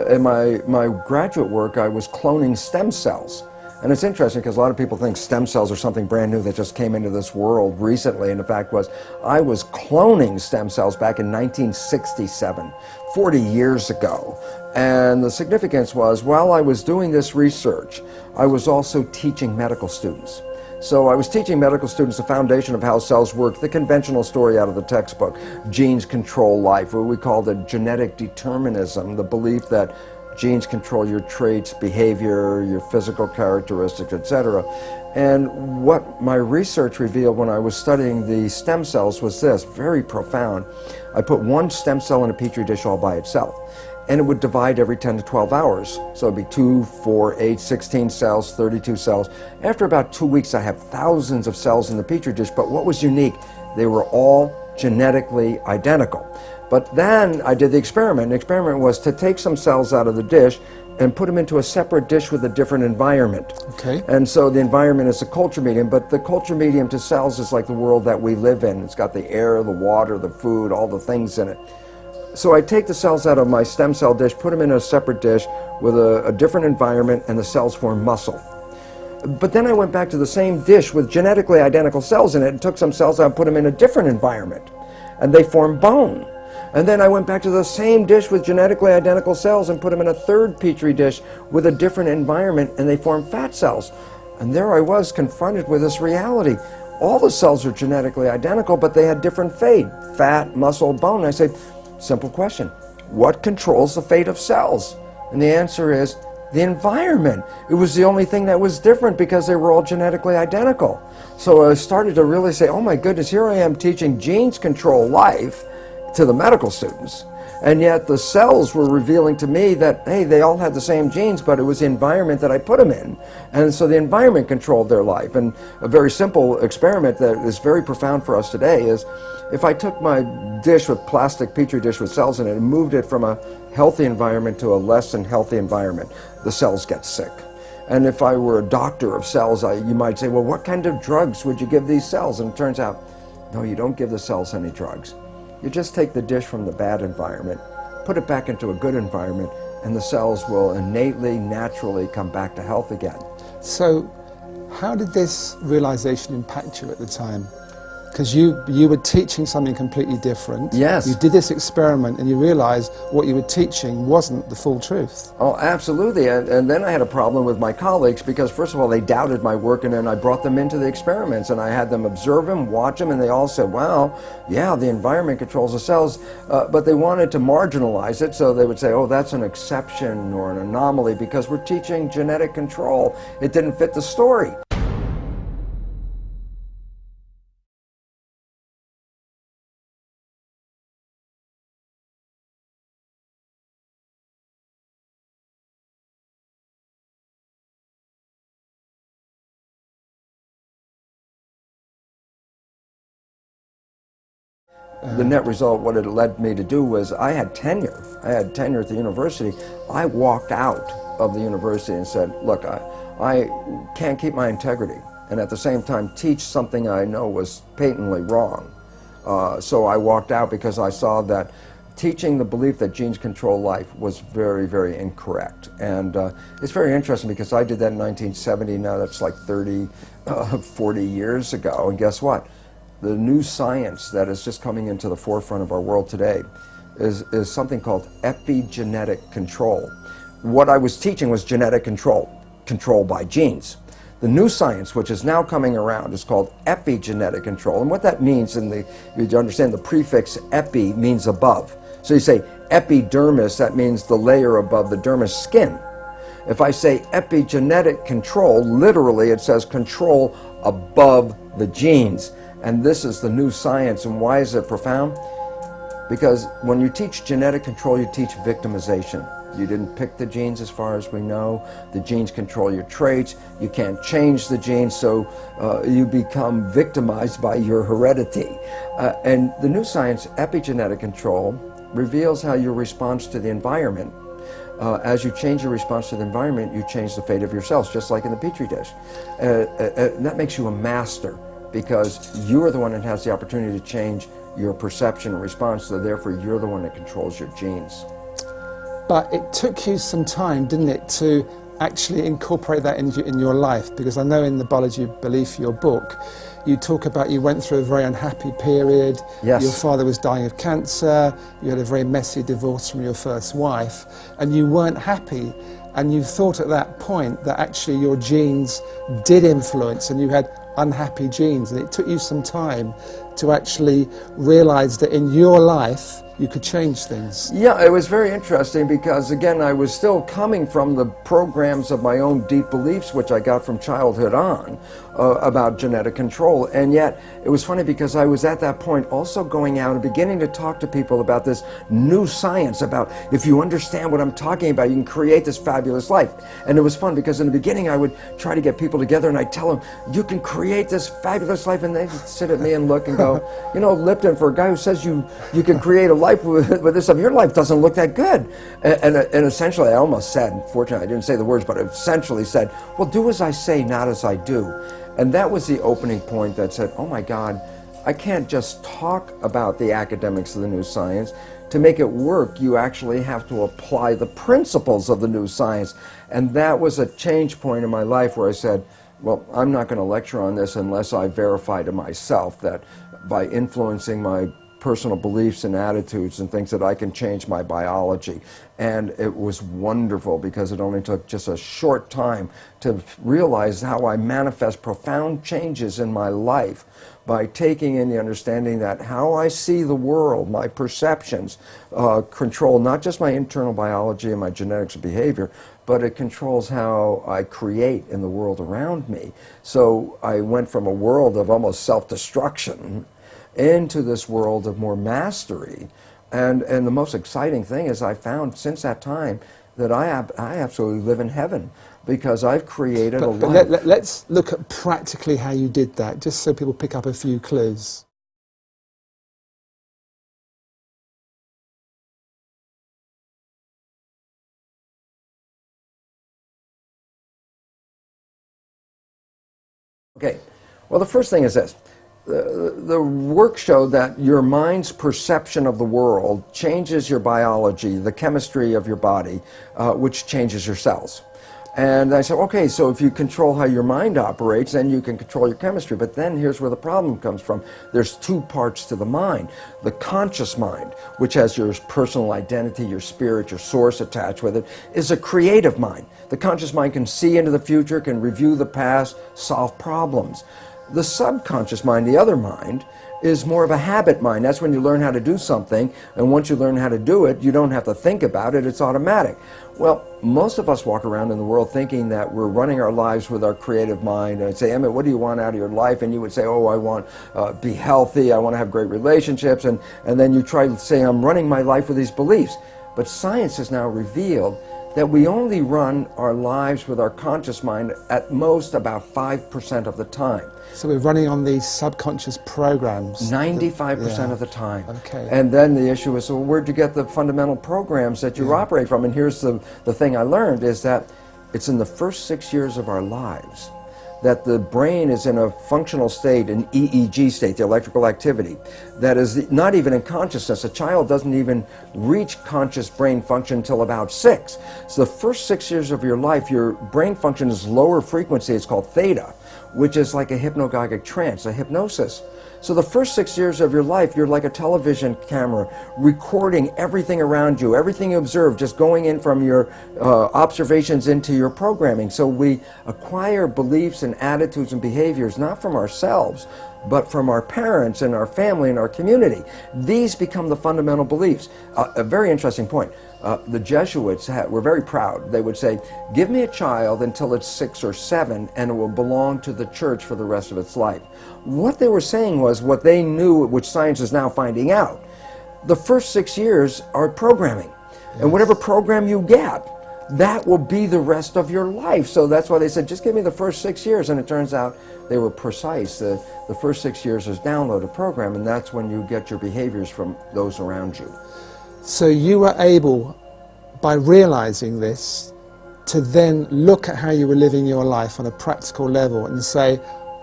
in my graduate work I was cloning stem cells. And it's interesting because a lot of people think stem cells are something brand new that just came into this world recently, and the fact was I was cloning stem cells back in 1967, 40 years ago. And the significance was, while I was doing this research, I was also teaching medical students. So I was teaching medical students the foundation of how cells work, the conventional story out of the textbook. Genes control life, what we call the genetic determinism, the belief that genes control your traits, behavior, your physical characteristics, etc. And what my research revealed when I was studying the stem cells was this, very profound. I put one stem cell in a petri dish all by itself, and it would divide every 10 to 12 hours. So it'd be 2, 4, 8, 16 cells, 32 cells. After about 2 weeks, I have thousands of cells in the petri dish, but what was unique, they were all genetically identical. But then I did the experiment. The experiment was to take some cells out of the dish and put them into a separate dish with a different environment. Okay. And so the environment is the culture medium, but the culture medium to cells is like the world that we live in. It's got the air, the water, the food, all the things in it. So I take the cells out of my stem cell dish, put them in a separate dish with a different environment, and the cells form muscle. But then I went back to the same dish with genetically identical cells in it and took some cells out and put them in a different environment. and they form bone. And then I went back to the same dish with genetically identical cells and put them in a third petri dish with a different environment, and they formed fat cells. And there I was confronted with this reality. All the cells are genetically identical, but they had different fate: fat, muscle, bone. I said, simple question, what controls the fate of cells? And the answer is the environment. It was the only thing that was different because they were all genetically identical. So I started to really say, oh my goodness, here I am teaching genes control life to the medical students. And yet the cells were revealing to me that, hey, they all had the same genes, but it was the environment that I put them in. And so the environment controlled their life. And a very simple experiment that is very profound for us today is, if I took my dish with plastic petri dish with cells in it and moved it from a healthy environment to a less than healthy environment, the cells get sick. And if I were a doctor of cells, you might say, well, what kind of drugs would you give these cells? And it turns out, no, you don't give the cells any drugs. You just take the dish from the bad environment, put it back into a good environment, and the cells will innately, naturally come back to health again. So how did this realization impact you at the time? Because you were teaching something completely different. Yes. You did this experiment and you realized what you were teaching wasn't the full truth. Oh, absolutely. And then I had a problem with my colleagues because, first of all, they doubted my work, and then I brought them into the experiments and I had them observe them, watch them, and they all said, wow, yeah, the environment controls the cells, but they wanted to marginalize it, so they would say, oh, that's an exception or an anomaly because we're teaching genetic control. It didn't fit the story. The net result, what it led me to do was I had tenure. I had tenure at the university. I walked out of the university and said, look, I can't keep my integrity and at the same time teach something I know was patently wrong. So I walked out because I saw that teaching the belief that genes control life was very, very incorrect. And it's very interesting because I did that in 1970. Now that's like 40 years ago. And guess what? The new science that is just coming into the forefront of our world today is something called epigenetic control. What I was teaching was genetic control by genes. The new science, which is now coming around, is called epigenetic control. And what that means, you understand the prefix epi means above. So you say epidermis, that means the layer above the dermis skin. If I say epigenetic control, literally it says control above the genes. And this is the new science. And why is it profound? Because when you teach genetic control, you teach victimization. You didn't pick the genes as far as we know. The genes control your traits. You can't change the genes, so you become victimized by your heredity. And the new science, epigenetic control, reveals how your response to the environment, as you change your response to the environment, you change the fate of your cells, just like in the Petri dish. That makes you a master, because you're the one that has the opportunity to change your perception and response, so therefore you're the one that controls your genes. But it took you some time, didn't it, to actually incorporate that in your life? Because I know in the Biology of Belief, your book, you talk about you went through a very unhappy period. Yes. Your father was dying of cancer. You had a very messy divorce from your first wife, and you weren't happy. And you thought at that point that actually your genes did influence, and you had unhappy genes. And it took you some time to actually realize that in your life you could change things. Yeah, it was very interesting because, again, I was still coming from the programs of my own deep beliefs, which I got from childhood on, about genetic control. And yet, it was funny because I was at that point also going out and beginning to talk to people about this new science, about if you understand what I'm talking about, you can create this fabulous life. And it was fun because in the beginning I would try to get people together and I'd tell them, you can create this fabulous life, and they'd sit at me and look and go, you know, Lipton, for a guy who says you can create a life with this stuff, your life doesn't look that good. And essentially I almost said, unfortunately I didn't say the words, but I essentially said, well, do as I say, not as I do. And that was the opening point that said, oh my God, I can't just talk about the academics of the new science. To make it work, you actually have to apply the principles of the new science. And that was a change point in my life where I said, well, I'm not going to lecture on this unless I verify to myself that by influencing my personal beliefs and attitudes and things that I can change my biology. And it was wonderful because it only took just a short time to realize how I manifest profound changes in my life by taking in the understanding that how I see the world, my perceptions, control not just my internal biology and my genetics and behavior, but it controls how I create in the world around me. So I went from a world of almost self-destruction into this world of more mastery. And the most exciting thing is I found since that time that I absolutely live in heaven because I've created a life. But let's look at practically how you did that, just so people pick up a few clues. Okay, well, the first thing is this. The work showed that your mind's perception of the world changes your biology, the chemistry of your body, which changes your cells. And I said, okay, so if you control how your mind operates, then you can control your chemistry. But then here's where the problem comes from. There's two parts to the mind. The conscious mind, which has your personal identity, your spirit, your source attached with it, is a creative mind. The conscious mind can see into the future, can review the past, solve problems. The subconscious mind, the other mind, is more of a habit mind. That's when you learn how to do something, and once you learn how to do it, you don't have to think about it, it's automatic. Well, most of us walk around in the world thinking that we're running our lives with our creative mind. And I'd say, Emmett, what do you want out of your life? And you would say, oh, I want to be healthy, I want to have great relationships, and then you try to say, I'm running my life with these beliefs. But science has now revealed that we only run our lives with our conscious mind at most about 5% of the time. So we're running on these subconscious programs. 95% of the time. Okay. And then the issue is, so where'd you get the fundamental programs that you operate from? And here's the thing I learned is that it's in the first 6 years of our lives that the brain is in a functional state, an EEG state, the electrical activity, that is not even in consciousness. A child doesn't even reach conscious brain function until about 6. So the first 6 years of your life, your brain function is lower frequency. It's called theta, which is like a hypnagogic trance, a hypnosis. So the first 6 years of your life, you're like a television camera, recording everything around you, everything you observe, just going in from your observations into your programming. So we acquire beliefs and attitudes and behaviors, not from ourselves, but from our parents and our family and our community. These become the fundamental beliefs. A very interesting point. The Jesuits were very proud. They would say, give me a child until it's 6 or 7 and it will belong to the church for the rest of its life. What they were saying was what they knew, which science is now finding out. The first 6 years are programming. And whatever program you get, that will be the rest of your life. So that's why they said, just give me the first 6 years. And it turns out they were precise. The first 6 years is download a program, and that's when you get your behaviors from those around you. So you were able, by realizing this, to then look at how you were living your life on a practical level and say,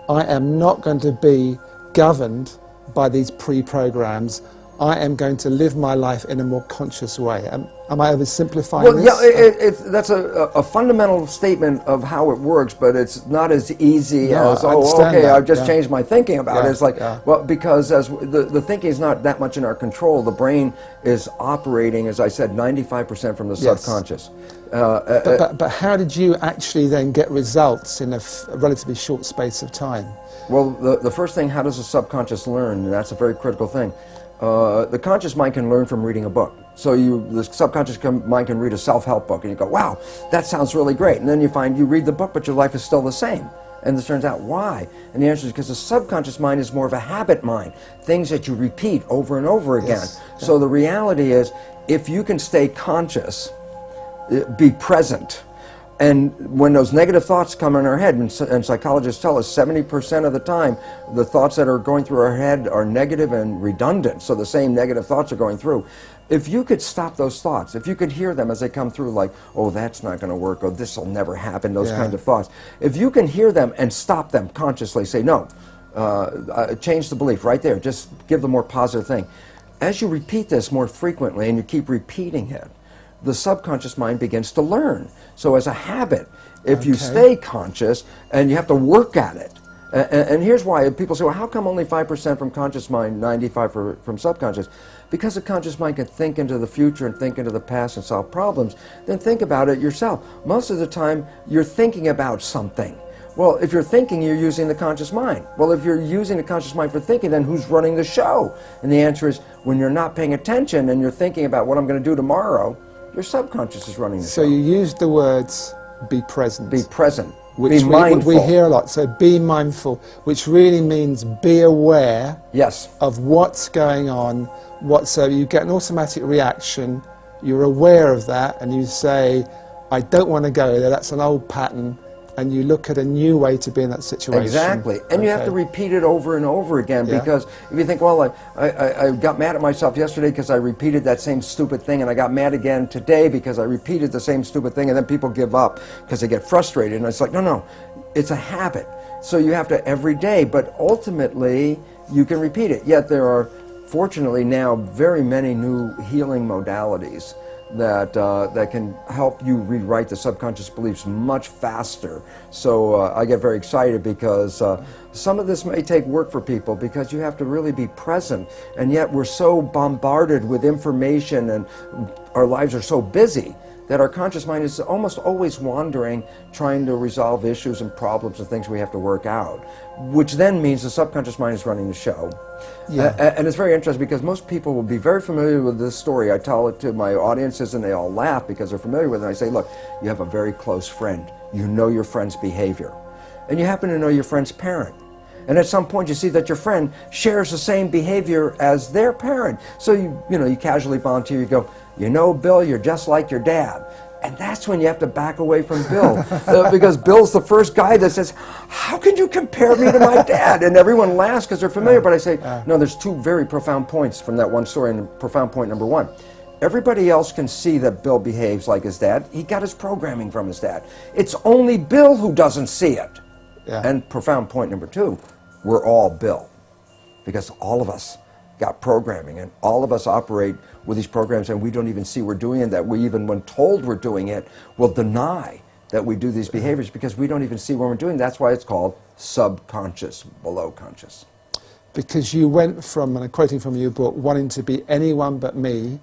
I am not going to be governed by these pre-programs. I am going to live my life in a more conscious way. Am I oversimplifying this? Yeah, that's a fundamental statement of how it works, but it's not as easy as, oh, okay, I've just changed my thinking about it. It's like, well, because as the thinking is not that much in our control. The brain is operating, as I said, 95% from the subconscious. But how did you actually then get results in a relatively short space of time? Well, the first thing, how does the subconscious learn? And that's a very critical thing. The conscious mind can learn from reading a book. So the subconscious mind can read a self-help book and you go, wow, that sounds really great. And then you find you read the book, but your life is still the same. And it turns out, why? And the answer is because the subconscious mind is more of a habit mind, things that you repeat over and over again. So the reality is, if you can stay conscious, be present, and when those negative thoughts come in our head, and psychologists tell us 70% of the time, the thoughts that are going through our head are negative and redundant, so the same negative thoughts are going through. If you could stop those thoughts, if you could hear them as they come through, like, oh, that's not going to work, or this will never happen, those kinds of thoughts. If you can hear them and stop them consciously, say, no, change the belief right there, just give the more positive thing. As you repeat this more frequently and you keep repeating it, the subconscious mind begins to learn. So as a habit, if you stay conscious and you have to work at it, And here's why. People say, well, how come only 5% from conscious mind, 95% from subconscious? Because the conscious mind can think into the future and think into the past and solve problems. Then think about it yourself. Most of the time, you're thinking about something. Well, if you're thinking, you're using the conscious mind. Well, if you're using the conscious mind for thinking, then who's running the show? And the answer is, when you're not paying attention and you're thinking about what I'm going to do tomorrow, your subconscious is running the show. So you used the words, be present. Be present. Which be mindful. We hear a lot. So be mindful, which really means be aware of what's going on. So you get an automatic reaction, you're aware of that, and you say, I don't want to go there, that's an old pattern, and you look at a new way to be in that situation. Exactly. And you have to repeat it over and over again, because if you think, well, I got mad at myself yesterday because I repeated that same stupid thing, and I got mad again today because I repeated the same stupid thing, and then people give up because they get frustrated. And it's like, no, it's a habit. So you have to every day, but ultimately you can repeat it. Yet there are, fortunately now, very many new healing modalities that can help you rewrite the subconscious beliefs much faster. So I get very excited because some of this may take work for people, because you have to really be present, and yet we're so bombarded with information and our lives are so busy that our conscious mind is almost always wandering, trying to resolve issues and problems and things we have to work out, which then means the subconscious mind is running the show. And it's very interesting, because most people will be very familiar with this story. I tell it to my audiences and they all laugh because they're familiar with it. And I say, look, you have a very close friend. You know your friend's behavior. And you happen to know your friend's parent. And at some point you see that your friend shares the same behavior as their parent. So you casually volunteer, you go, you know, Bill, you're just like your dad. And that's when you have to back away from Bill, because Bill's the first guy that says, how can you compare me to my dad? And everyone laughs because they're familiar, but I say, no, there's two very profound points from that one story. And profound point number one, everybody else can see that Bill behaves like his dad. He got his programming from his dad. It's only Bill who doesn't see it. And profound point number two, we're all Bill, because all of us got programming, and all of us operate with these programs, and we don't even see we're doing it. That we, even when told we're doing it, will deny that we do these behaviors because we don't even see when we're doing it. That's why it's called subconscious, below conscious. Because you went from, and I'm quoting from your book, wanting to be anyone but me,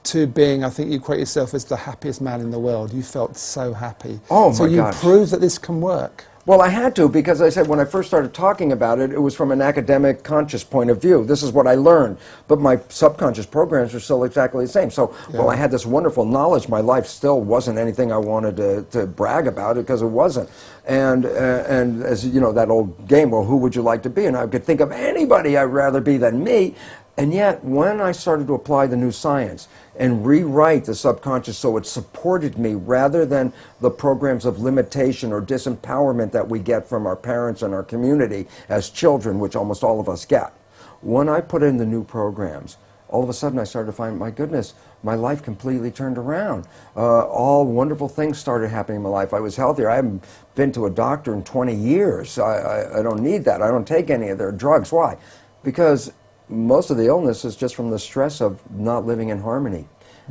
to being, I think you quote yourself as the happiest man in the world. You felt so happy. Oh so my gosh. So you proved that this can work. Well, I had to, because I said when I first started talking about it, it was from an academic, conscious point of view. This is what I learned. But my subconscious programs were still exactly the same. So while I had this wonderful knowledge, my life still wasn't anything I wanted to brag about, it because it wasn't. And as you know, that old game, well, who would you like to be? And I could think of anybody I'd rather be than me. And yet, when I started to apply the new science and rewrite the subconscious so it supported me rather than the programs of limitation or disempowerment that we get from our parents and our community as children, which almost all of us get, when I put in the new programs, all of a sudden I started to find, my goodness, my life completely turned around. All wonderful things started happening in my life. I was healthier. I haven't been to a doctor in 20 years. I don't need that. I don't take any of their drugs. Why? Because most of the illness is just from the stress of not living in harmony.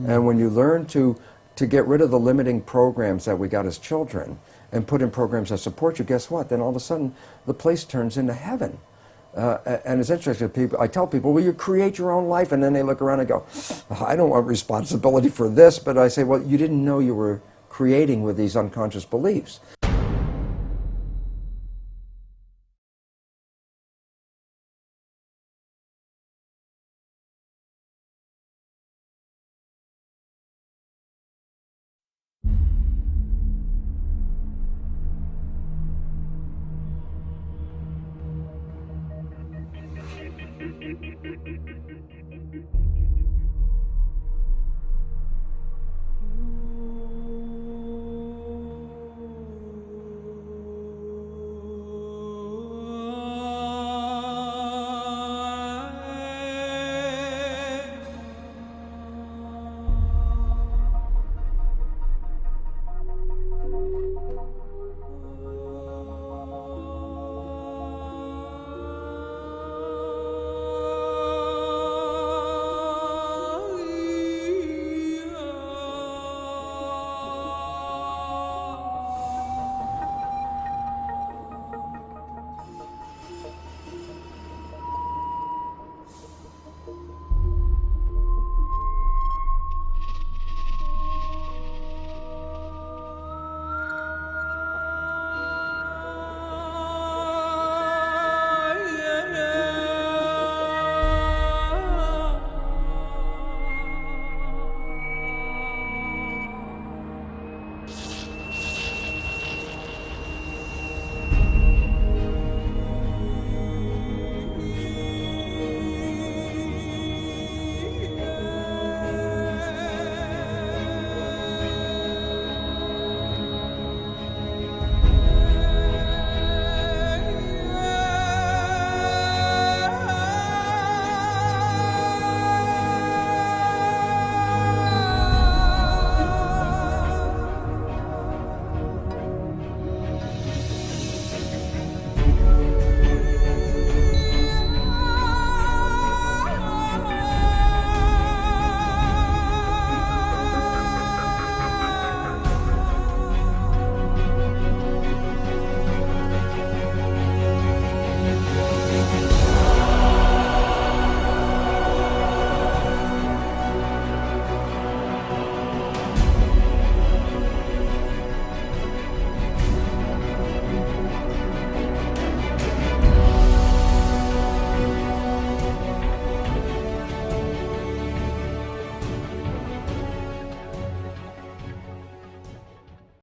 And when you learn to get rid of the limiting programs that we got as children and put in programs that support you, guess what? Then all of a sudden the place turns into heaven. And it's interesting, I tell people, well, you create your own life, and then they look around and go, I don't want responsibility for this, but I say, well, you didn't know you were creating with these unconscious beliefs.